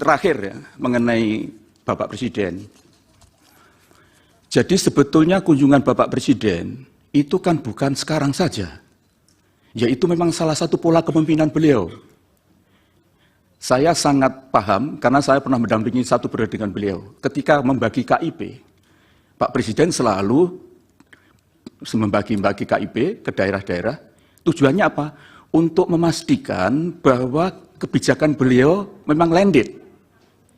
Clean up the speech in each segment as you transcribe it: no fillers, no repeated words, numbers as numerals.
terakhir ya, mengenai Bapak Presiden. Jadi sebetulnya kunjungan Bapak Presiden itu kan bukan sekarang saja. Yaitu memang salah satu pola kepemimpinan beliau. Saya sangat paham karena saya pernah mendampingi satu periode dengan beliau. Ketika membagi KIP, Pak Presiden selalu membagi KIP ke daerah-daerah. Tujuannya apa? Untuk memastikan bahwa kebijakan beliau memang landed,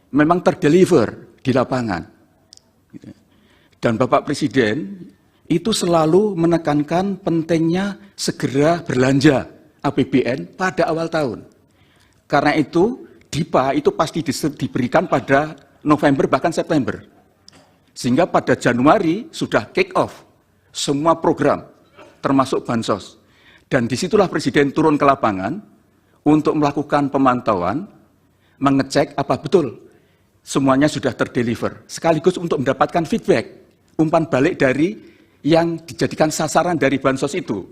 memang terdeliver di lapangan. Dan Bapak Presiden itu selalu menekankan pentingnya segera belanja APBN pada awal tahun. Karena itu, DIPA itu pasti diberikan pada November bahkan September. Sehingga pada Januari sudah kick off semua program, termasuk bansos. Dan disitulah Presiden turun ke lapangan untuk melakukan pemantauan, mengecek apa betul semuanya sudah terdeliver. Sekaligus untuk mendapatkan feedback, umpan balik dari yang dijadikan sasaran dari bansos itu.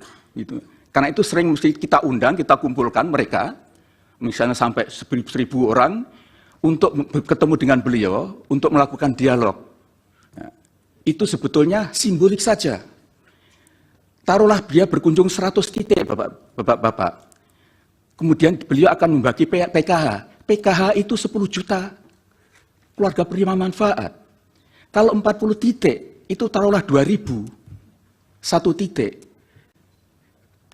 Karena itu sering mesti kita undang, kita kumpulkan mereka, misalnya sampai 1.000 orang, untuk ketemu dengan beliau, untuk melakukan dialog. Nah, itu sebetulnya simbolik saja. Taruhlah dia berkunjung 100 titik, Bapak-Bapak. Kemudian beliau akan membagi PKH. PKH itu 10 juta keluarga penerima manfaat. Kalau 40 titik, itu taruhlah 2.000. 1 titik.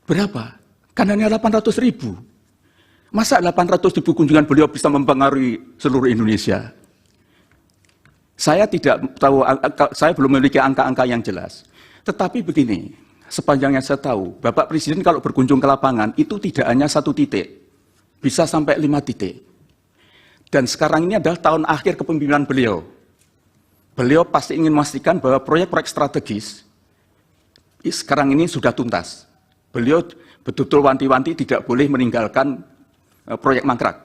Berapa? Kan hanya 800.000. Masa 800.000 kunjungan beliau bisa mempengaruhi seluruh Indonesia? Saya tidak tahu, saya belum memiliki angka-angka yang jelas. Tetapi begini, sepanjang yang saya tahu, Bapak Presiden kalau berkunjung ke lapangan, itu tidak hanya 1 titik. Bisa sampai 5 titik. Dan sekarang ini adalah tahun akhir kepemimpinan beliau. Beliau pasti ingin memastikan bahwa proyek-proyek strategis sekarang ini sudah tuntas. Beliau betul-betul wanti-wanti tidak boleh meninggalkan proyek mangkrak.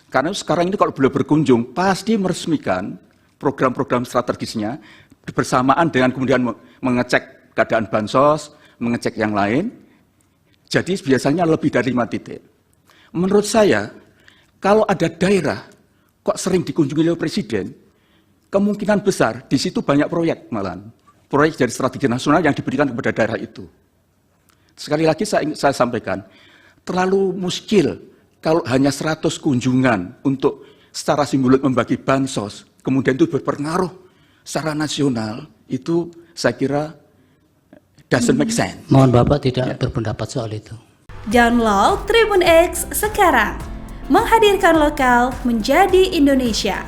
Karena sekarang ini kalau beliau berkunjung, pasti meresmikan program-program strategisnya bersamaan dengan kemudian mengecek keadaan bansos, mengecek yang lain. Jadi biasanya lebih dari 5 titik. Menurut saya, kalau ada daerah kok sering dikunjungi oleh Presiden, kemungkinan besar di situ banyak proyek malahan. Proyek dari strategi nasional yang diberikan kepada daerah itu. Sekali lagi saya sampaikan, terlalu muskil kalau hanya 100 kunjungan untuk secara simbolik membagi bansos, kemudian itu berpengaruh secara nasional, itu saya kira doesn't make sense. Mohon Bapak tidak berpendapat soal itu. Download Tribun X sekarang, menghadirkan lokal menjadi Indonesia.